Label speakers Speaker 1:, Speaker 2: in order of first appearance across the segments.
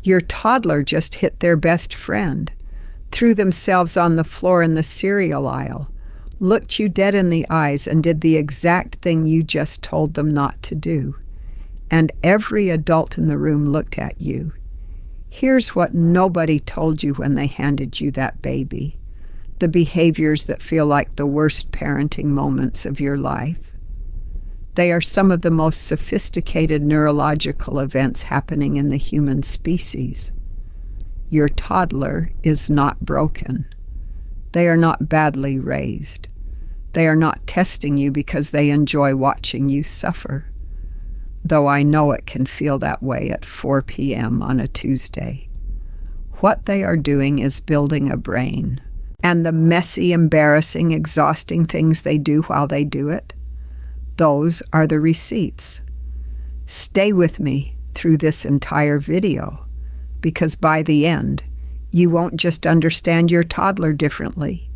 Speaker 1: Your toddler just hit their best friend, threw themselves on the floor in the cereal aisle, looked you dead in the eyes and did the exact thing you just told them not to do. And every adult in the room looked at you. Here's what nobody told you when they handed you that baby. The behaviors that feel like the worst parenting moments of your life. They are some of the most sophisticated neurological events happening in the human species. Your toddler is not broken. They are not badly raised. They are not testing you because they enjoy watching you suffer. Though I know it can feel that way at 4 p.m. on a Tuesday. What they are doing is building a brain. And the messy, embarrassing, exhausting things they do while they do it, those are the receipts. Stay with me through this entire video, because by the end, you won't just understand your toddler differently,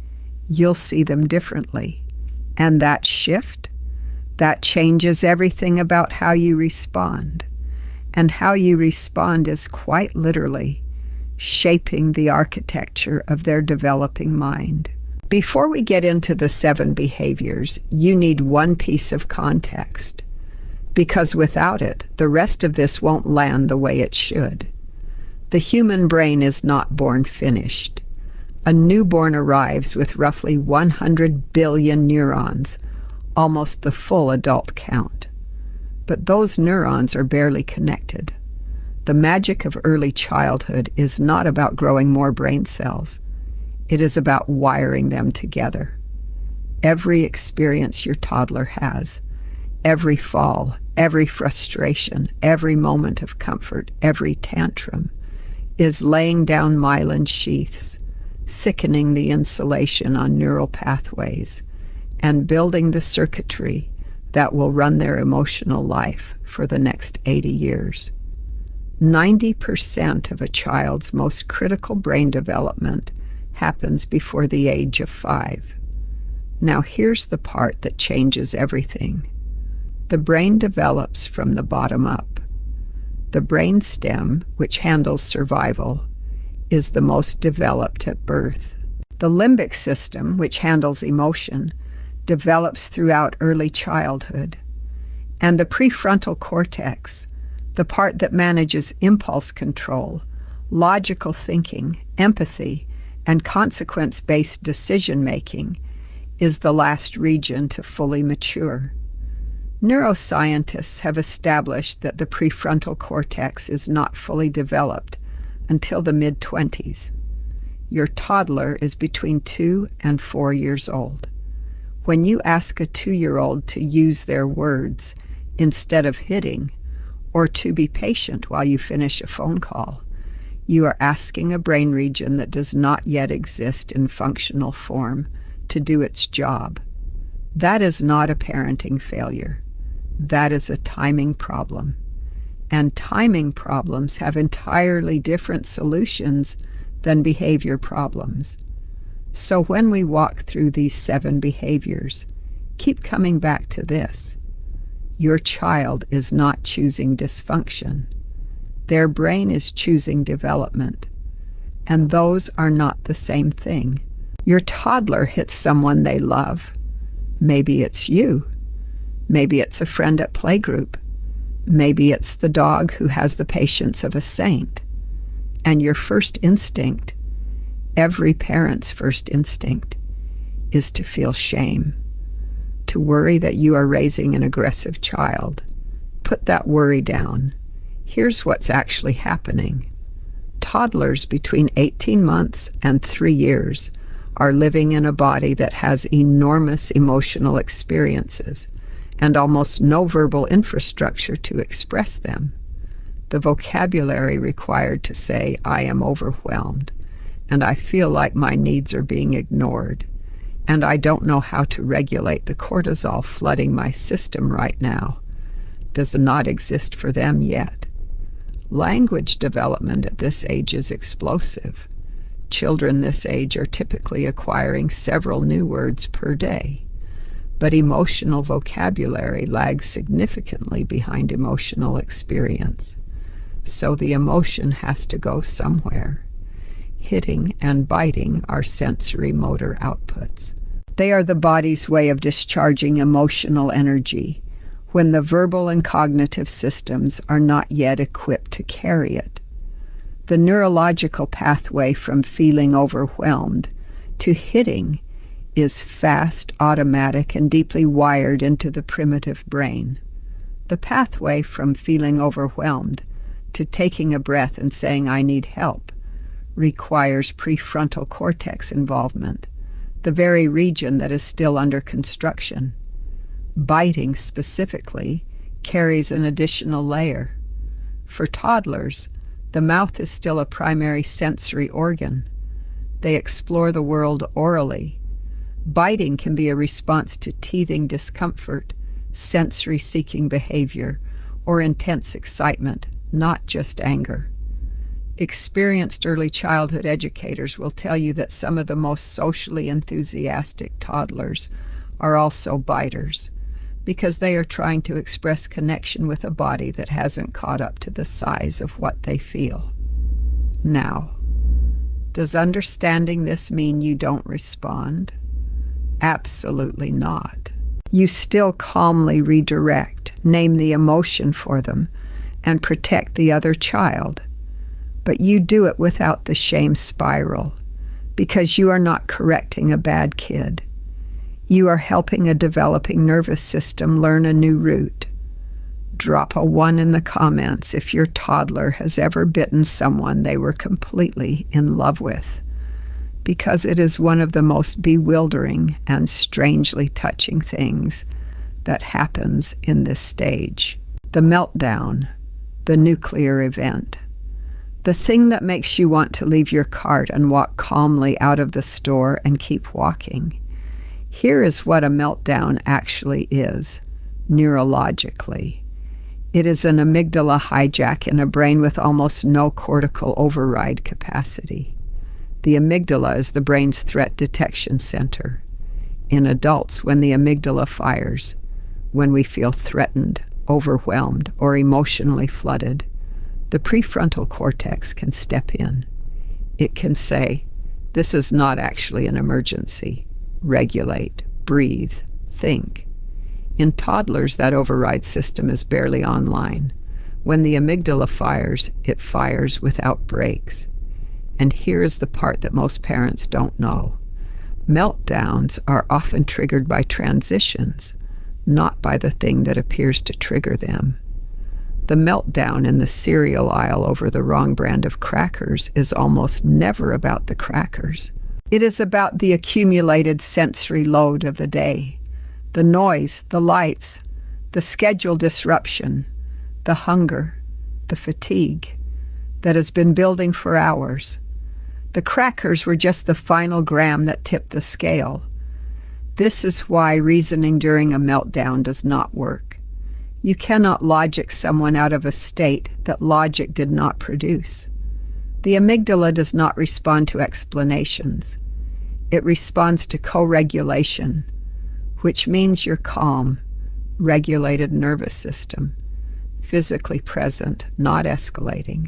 Speaker 1: you'll see them differently. And that shift, that changes everything about how you respond. And how you respond is quite literally shaping the architecture of their developing mind. Before we get into the 7 behaviors, you need one piece of context, because without it, the rest of this won't land the way it should. The human brain is not born finished. A newborn arrives with roughly 100 billion neurons, almost the full adult count. But those neurons are barely connected. The magic of early childhood is not about growing more brain cells. It is about wiring them together. Every experience your toddler has, every fall, every frustration, every moment of comfort, every tantrum, is laying down myelin sheaths, thickening the insulation on neural pathways, and building the circuitry that will run their emotional life for the next 80 years. 90% of a child's most critical brain development happens before the age of 5. Now here's the part that changes everything. The brain develops from the bottom up. The brain stem, which handles survival, is the most developed at birth. The limbic system, which handles emotion, develops throughout early childhood. And the prefrontal cortex, the part that manages impulse control, logical thinking, empathy, and consequence-based decision-making, is the last region to fully mature. Neuroscientists have established that the prefrontal cortex is not fully developed until the mid-20s. Your toddler is between 2 and 4 years old. When you ask a 2-year-old to use their words instead of hitting, or to be patient while you finish a phone call, you are asking a brain region that does not yet exist in functional form to do its job. That is not a parenting failure. That is a timing problem. And timing problems have entirely different solutions than behavior problems. So when we walk through these 7 behaviors, keep coming back to this. Your child is not choosing dysfunction. Their brain is choosing development. And those are not the same thing. Your toddler hits someone they love. Maybe it's you. Maybe it's a friend at playgroup. Maybe it's the dog who has the patience of a saint. And your first instinct, every parent's first instinct, is to feel shame, to worry that you are raising an aggressive child. Put that worry down. Here's what's actually happening. Toddlers between 18 months and 3 years are living in a body that has enormous emotional experiences and almost no verbal infrastructure to express them. The vocabulary required to say, "I am overwhelmed," and "I feel like my needs are being ignored," and "I don't know how to regulate the cortisol flooding my system right now," does not exist for them yet. Language development at this age is explosive. Children this age are typically acquiring several new words per day. But emotional vocabulary lags significantly behind emotional experience. so the emotion has to go somewhere. Hitting and biting are sensory motor outputs. They are the body's way of discharging emotional energy when the verbal and cognitive systems are not yet equipped to carry it. The neurological pathway from feeling overwhelmed to hitting is fast, automatic, and deeply wired into the primitive brain. The pathway from feeling overwhelmed to taking a breath and saying, "I need help," requires prefrontal cortex involvement, the very region that is still under construction. Biting specifically carries an additional layer. For toddlers, the mouth is still a primary sensory organ. They explore the world orally. Biting can be a response to teething discomfort, sensory-seeking behavior, or intense excitement, not just anger. Experienced early childhood educators will tell you that some of the most socially enthusiastic toddlers are also biters, because they are trying to express connection with a body that hasn't caught up to the size of what they feel. Now, does understanding this mean you don't respond? Absolutely not. You still calmly redirect, name the emotion for them, and protect the other child. But you do it without the shame spiral, because you are not correcting a bad kid. You are helping a developing nervous system learn a new route. Drop a 1 in the comments if your toddler has ever bitten someone they were completely in love with, because it is one of the most bewildering and strangely touching things that happens in this stage. The meltdown, the nuclear event. The thing that makes you want to leave your cart and walk calmly out of the store and keep walking. Here is what a meltdown actually is, neurologically. It is an amygdala hijack in a brain with almost no cortical override capacity. The amygdala is the brain's threat detection center. In adults, when the amygdala fires, when we feel threatened, overwhelmed, or emotionally flooded, the prefrontal cortex can step in. It can say, "This is not actually an emergency. Regulate, breathe, think." In toddlers, that override system is barely online. When the amygdala fires, it fires without brakes. And here is the part that most parents don't know. Meltdowns are often triggered by transitions, not by the thing that appears to trigger them. The meltdown in the cereal aisle over the wrong brand of crackers is almost never about the crackers. It is about the accumulated sensory load of the day. The noise, the lights, the schedule disruption, the hunger, the fatigue that has been building for hours. The crackers were just the final gram that tipped the scale. This is why reasoning during a meltdown does not work. You cannot logic someone out of a state that logic did not produce. The amygdala does not respond to explanations. It responds to co-regulation, which means your calm, regulated nervous system, physically present, not escalating,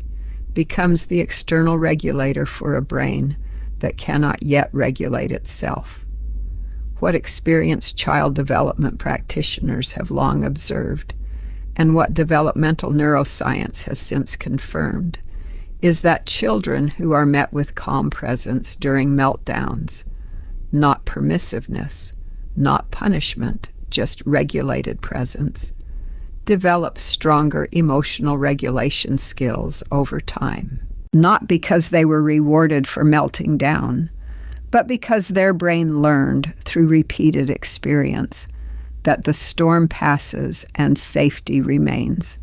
Speaker 1: becomes the external regulator for a brain that cannot yet regulate itself. What experienced child development practitioners have long observed, and what developmental neuroscience has since confirmed, is that children who are met with calm presence during meltdowns, not permissiveness, not punishment, just regulated presence, develop stronger emotional regulation skills over time. Not because they were rewarded for melting down, but because their brain learned through repeated experience that the storm passes and safety remains.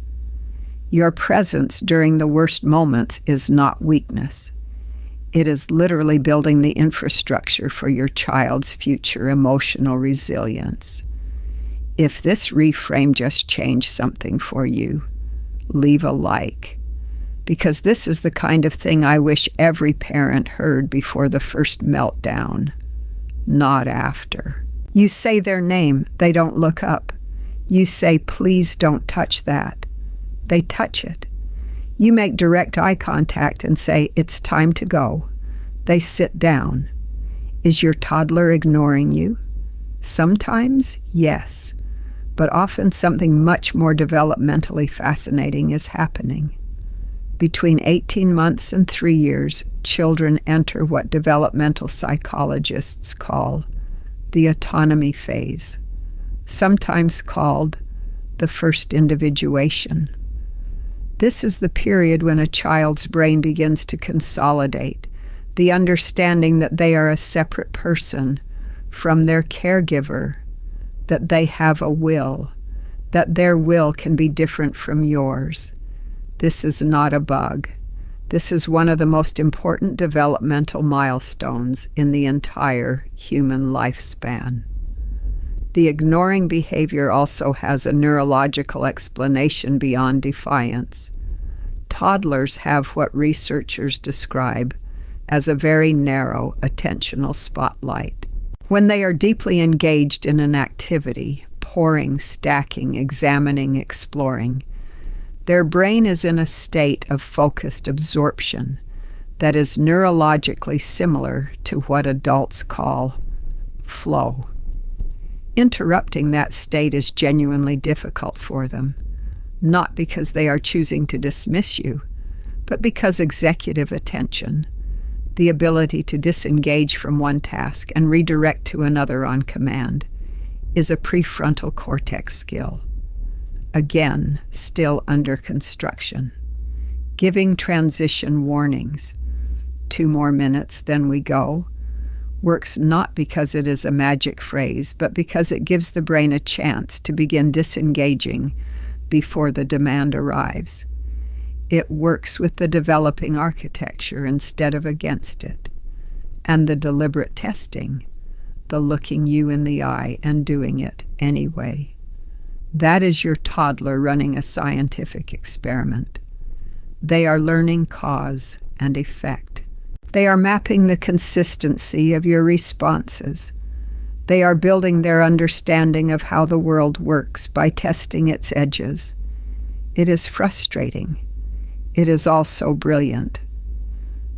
Speaker 1: Your presence during the worst moments is not weakness. It is literally building the infrastructure for your child's future emotional resilience. If this reframe just changed something for you, leave a like, because this is the kind of thing I wish every parent heard before the first meltdown, not after. You say their name, they don't look up. You say, "Please don't touch that." They touch it. You make direct eye contact and say, "It's time to go." They sit down. Is your toddler ignoring you? Sometimes, yes, but often something much more developmentally fascinating is happening. Between 18 months and 3 years, children enter what developmental psychologists call the autonomy phase, sometimes called the first individuation. This is the period when a child's brain begins to consolidate, the understanding that they are a separate person from their caregiver, that they have a will, that their will can be different from yours. This is not a bug. This is one of the most important developmental milestones in the entire human lifespan. The ignoring behavior also has a neurological explanation beyond defiance. Toddlers have what researchers describe as a very narrow attentional spotlight. When they are deeply engaged in an activity, pouring, stacking, examining, exploring, their brain is in a state of focused absorption that is neurologically similar to what adults call flow. Interrupting that state is genuinely difficult for them, not because they are choosing to dismiss you, but because executive attention, the ability to disengage from one task and redirect to another on command, is a prefrontal cortex skill. Again, still under construction. Giving transition warnings, 2 more minutes, then we go, works not because it is a magic phrase, but because it gives the brain a chance to begin disengaging before the demand arrives. It works with the developing architecture instead of against it. And the deliberate testing, the looking you in the eye and doing it anyway. That is your toddler running a scientific experiment. They are learning cause and effect. They are mapping the consistency of your responses. They are building their understanding of how the world works by testing its edges. It is frustrating. It is also brilliant.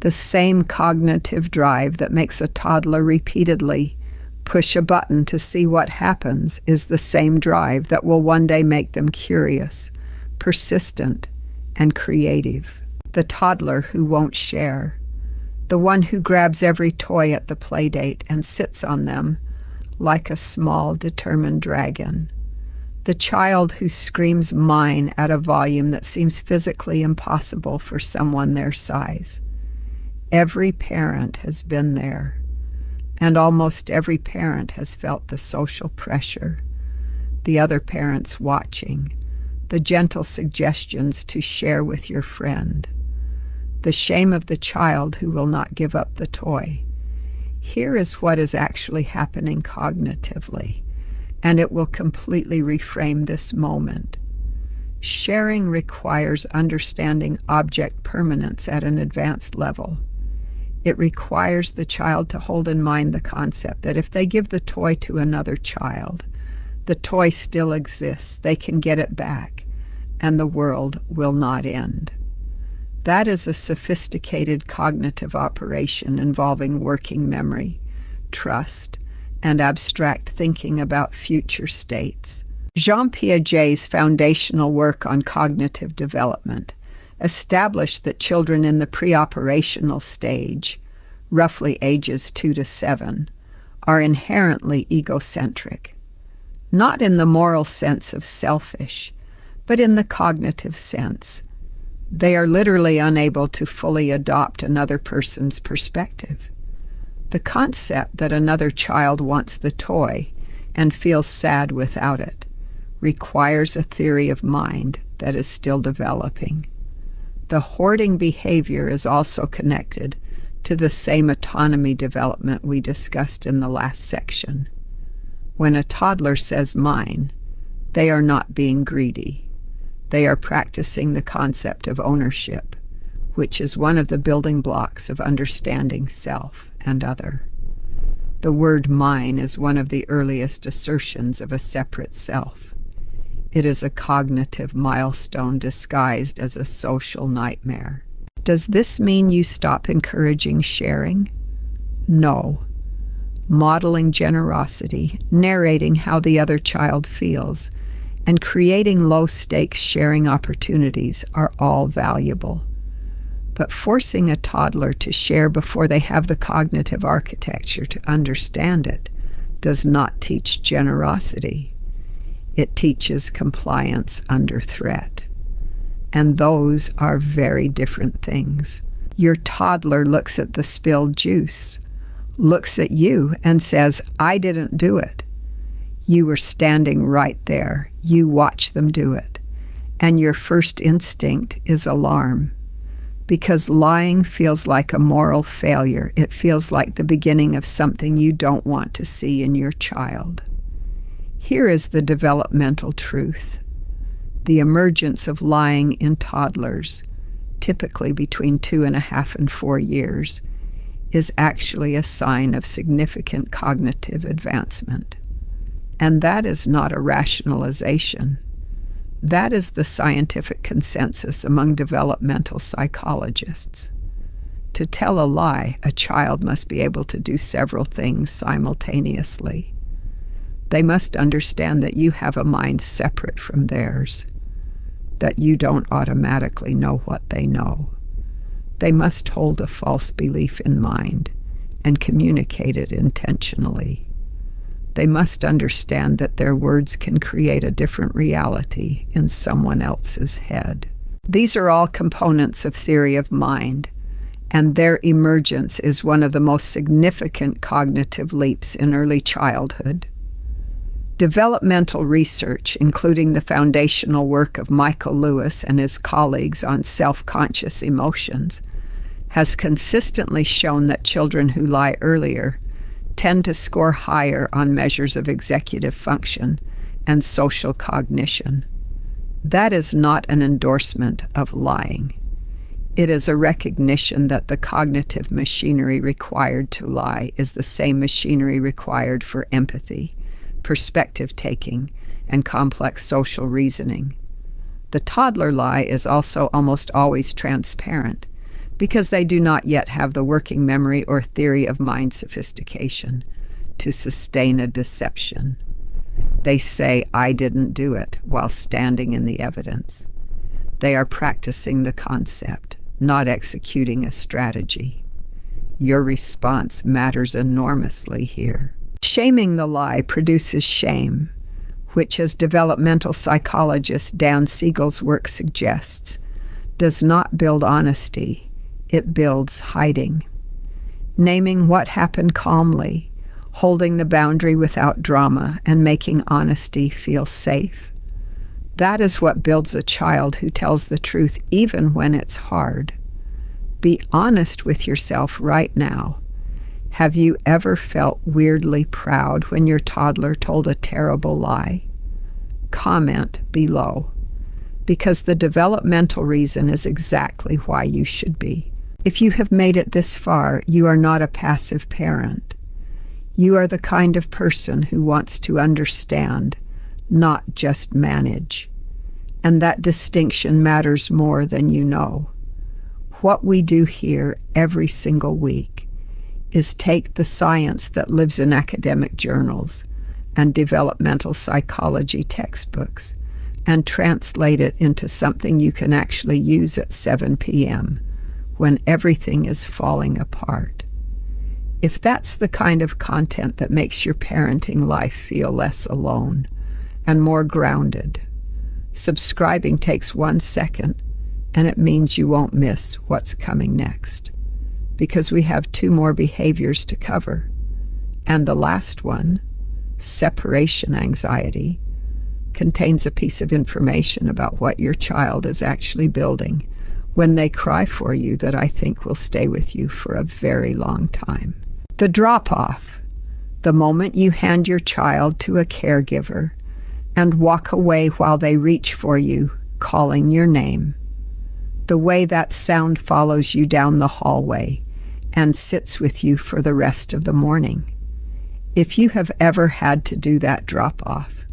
Speaker 1: The same cognitive drive that makes a toddler repeatedly push a button to see what happens is the same drive that will one day make them curious, persistent, and creative. The toddler who won't share, the one who grabs every toy at the playdate and sits on them like a small, determined dragon. The child who screams "mine" at a volume that seems physically impossible for someone their size. Every parent has been there, and almost every parent has felt the social pressure, the other parents watching, the gentle suggestions to share with your friend, the shame of the child who will not give up the toy. Here is what is actually happening cognitively, and it will completely reframe this moment. Sharing requires understanding object permanence at an advanced level. It requires the child to hold in mind the concept that if they give the toy to another child, the toy still exists, they can get it back, and the world will not end. That is a sophisticated cognitive operation involving working memory, trust, and abstract thinking about future states. Jean Piaget's foundational work on cognitive development established that children in the pre-operational stage, roughly ages 2 to 7, are inherently egocentric, not in the moral sense of selfish, but in the cognitive sense. They are literally unable to fully adopt another person's perspective. The concept that another child wants the toy and feels sad without it requires a theory of mind that is still developing. The hoarding behavior is also connected to the same autonomy development we discussed in the last section. When a toddler says "mine," they are not being greedy. They are practicing the concept of ownership, which is one of the building blocks of understanding self and other. The word "mine" is one of the earliest assertions of a separate self. It is a cognitive milestone disguised as a social nightmare. Does this mean you stop encouraging sharing? No. Modeling generosity, narrating how the other child feels, and creating low-stakes sharing opportunities are all valuable. But forcing a toddler to share before they have the cognitive architecture to understand it does not teach generosity. It teaches compliance under threat. And those are very different things. Your toddler looks at the spilled juice, looks at you and says, "I didn't do it." You were standing right there. You watch them do it. And your first instinct is alarm. Because lying feels like a moral failure. It feels like the beginning of something you don't want to see in your child. Here is the developmental truth. The emergence of lying in toddlers, typically between 2.5 and 4 years, is actually a sign of significant cognitive advancement. And that is not a rationalization. That is the scientific consensus among developmental psychologists. To tell a lie, a child must be able to do several things simultaneously. They must understand that you have a mind separate from theirs, that you don't automatically know what they know. They must hold a false belief in mind and communicate it intentionally. They must understand that their words can create a different reality in someone else's head. These are all components of theory of mind, and their emergence is one of the most significant cognitive leaps in early childhood. Developmental research, including the foundational work of Michael Lewis and his colleagues on self-conscious emotions, has consistently shown that children who lie earlier tend to score higher on measures of executive function and social cognition. That is not an endorsement of lying. It is a recognition that the cognitive machinery required to lie is the same machinery required for empathy, perspective-taking, and complex social reasoning. The toddler lie is also almost always transparent, because they do not yet have the working memory or theory of mind sophistication to sustain a deception. They say, "I didn't do it," while standing in the evidence. They are practicing the concept, not executing a strategy. Your response matters enormously here. Shaming the lie produces shame, which, as developmental psychologist Dan Siegel's work suggests, does not build honesty. It builds hiding. Naming what happened calmly, holding the boundary without drama, and making honesty feel safe. That is what builds a child who tells the truth even when it's hard. Be honest with yourself right now. Have you ever felt weirdly proud when your toddler told a terrible lie? Comment below, because the developmental reason is exactly why you should be. If you have made it this far, you are not a passive parent. You are the kind of person who wants to understand, not just manage. And that distinction matters more than you know. What we do here every single week is take the science that lives in academic journals and developmental psychology textbooks and translate it into something you can actually use at 7 p.m. when everything is falling apart. If that's the kind of content that makes your parenting life feel less alone and more grounded, subscribing takes 1 second, and it means you won't miss what's coming next, because we have 2 more behaviors to cover. And the last one, separation anxiety, contains a piece of information about what your child is actually building when they cry for you that I think will stay with you for a very long time. The drop-off, the moment you hand your child to a caregiver and walk away while they reach for you, calling your name. The way that sound follows you down the hallway and sits with you for the rest of the morning. If you have ever had to do that drop-off,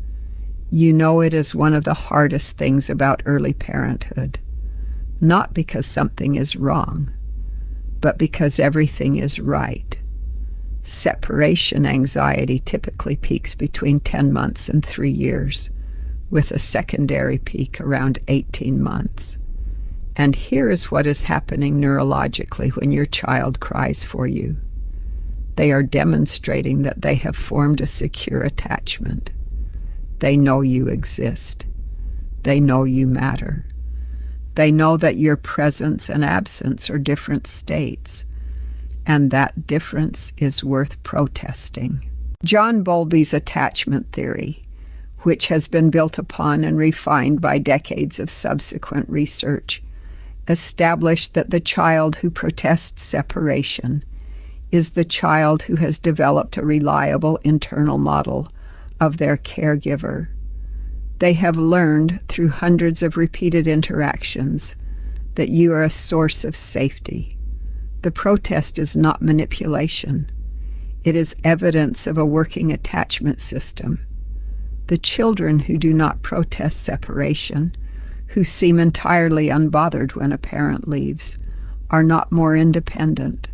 Speaker 1: You know it is one of the hardest things about early parenthood, not because something is wrong, but because everything is right. Separation anxiety typically peaks between 10 months and 3 years, with a secondary peak around 18 months. And here is what is happening neurologically when your child cries for you. They are demonstrating that they have formed a secure attachment. They know you exist. They know you matter. They know that your presence and absence are different states, and that difference is worth protesting. John Bowlby's attachment theory, which has been built upon and refined by decades of subsequent research, established that the child who protests separation is the child who has developed a reliable internal model of their caregiver. They have learned through hundreds of repeated interactions that you are a source of safety. The protest is not manipulation. It is evidence of a working attachment system. The children who do not protest separation, who seem entirely unbothered when a parent leaves, are not more independent.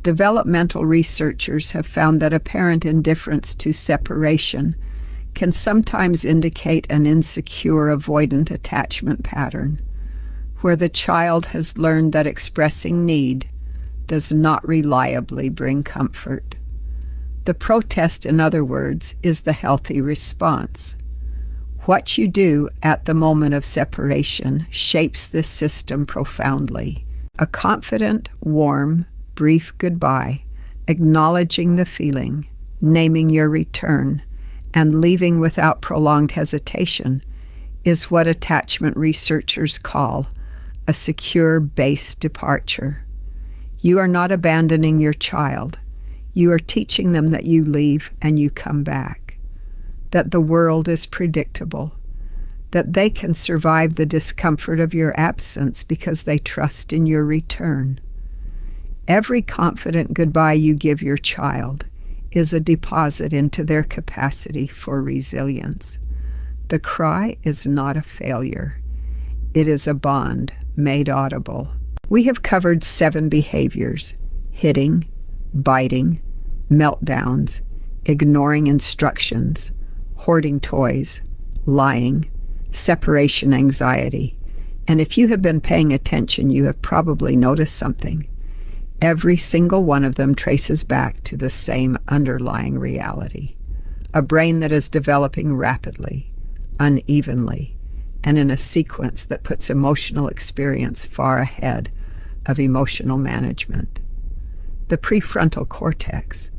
Speaker 1: Developmental researchers have found that apparent indifference to separation can sometimes indicate an insecure, avoidant attachment pattern, where the child has learned that expressing need does not reliably bring comfort. The protest, in other words, is the healthy response. What you do at the moment of separation shapes this system profoundly. A confident, warm, brief goodbye, acknowledging the feeling, naming your return, and leaving without prolonged hesitation is what attachment researchers call a secure base departure. You are not abandoning your child. You are teaching them that you leave and you come back, that the world is predictable, that they can survive the discomfort of your absence because they trust in your return. Every confident goodbye you give your child is a deposit into their capacity for resilience. The cry is not a failure. It is a bond made audible. We have covered 7 behaviors: hitting, biting, meltdowns, ignoring instructions, hoarding toys, lying, separation anxiety. And if you have been paying attention, you have probably noticed something. Every single one of them traces back to the same underlying reality: a brain that is developing rapidly, unevenly, and in a sequence that puts emotional experience far ahead of emotional management. The prefrontal cortex,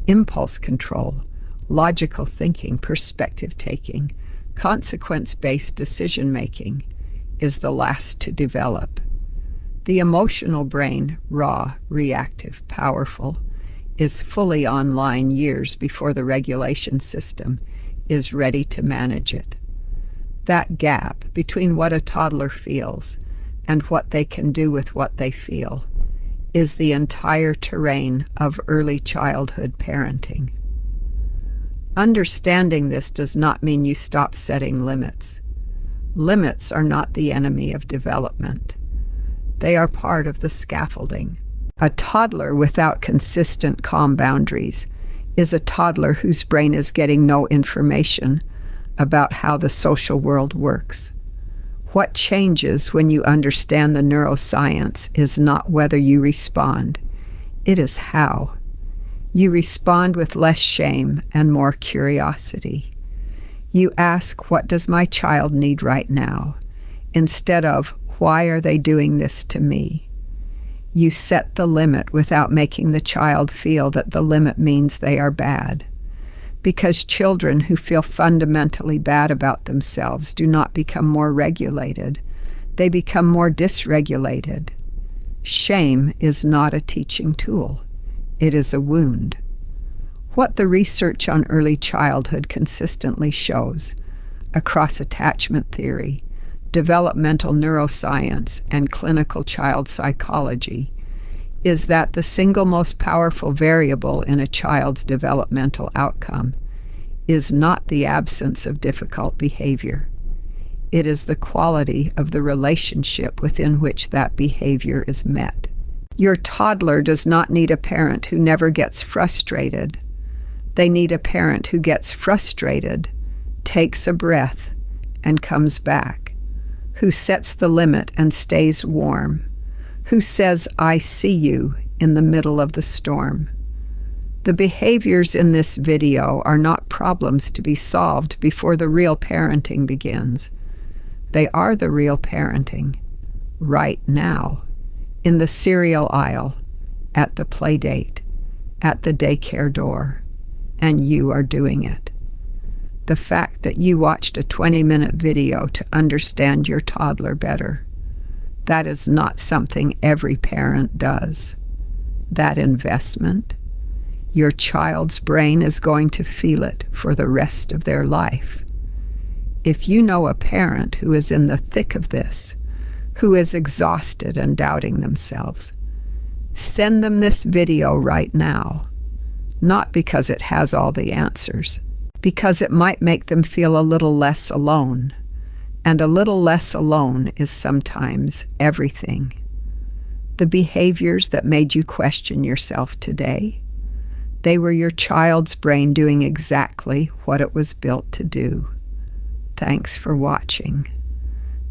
Speaker 1: impulse control, logical thinking, perspective-taking, consequence-based decision-making, is the last to develop. The emotional brain, raw, reactive, powerful, is fully online years before the regulation system is ready to manage it. That gap between what a toddler feels and what they can do with what they feel is the entire terrain of early childhood parenting. Understanding this does not mean you stop setting limits. Limits are not the enemy of development. They are part of the scaffolding. A toddler without consistent, calm boundaries is a toddler whose brain is getting no information about how the social world works. What changes when you understand the neuroscience is not whether you respond, it is how. You respond with less shame and more curiosity. You ask, what does my child need right now? Instead of, why are they doing this to me? You set the limit without making the child feel that the limit means they are bad. Because children who feel fundamentally bad about themselves do not become more regulated, they become more dysregulated. Shame is not a teaching tool. It is a wound. What the research on early childhood consistently shows, across attachment theory, developmental neuroscience, and clinical child psychology, is that the single most powerful variable in a child's developmental outcome is not the absence of difficult behavior. It is the quality of the relationship within which that behavior is met. Your toddler does not need a parent who never gets frustrated. They need a parent who gets frustrated, takes a breath, and comes back, who sets the limit and stays warm, who says, "I see you," in the middle of the storm. The behaviors in this video are not problems to be solved before the real parenting begins. They are the real parenting, right now, in the cereal aisle, at the play date, at the daycare door, and you are doing it. The fact that you watched a 20-minute video to understand your toddler better, that is not something every parent does. That investment, your child's brain is going to feel it for the rest of their life. If you know a parent who is in the thick of this, who is exhausted and doubting themselves, send them this video right now, not because it has all the answers, because it might make them feel a little less alone, and a little less alone is sometimes everything. The behaviors that made you question yourself today, they were your child's brain doing exactly what it was built to do. Thanks for watching.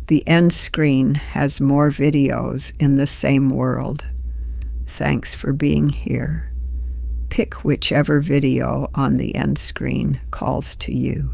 Speaker 1: The end screen has more videos in the same world. Thanks for being here. Pick whichever video on the end screen calls to you.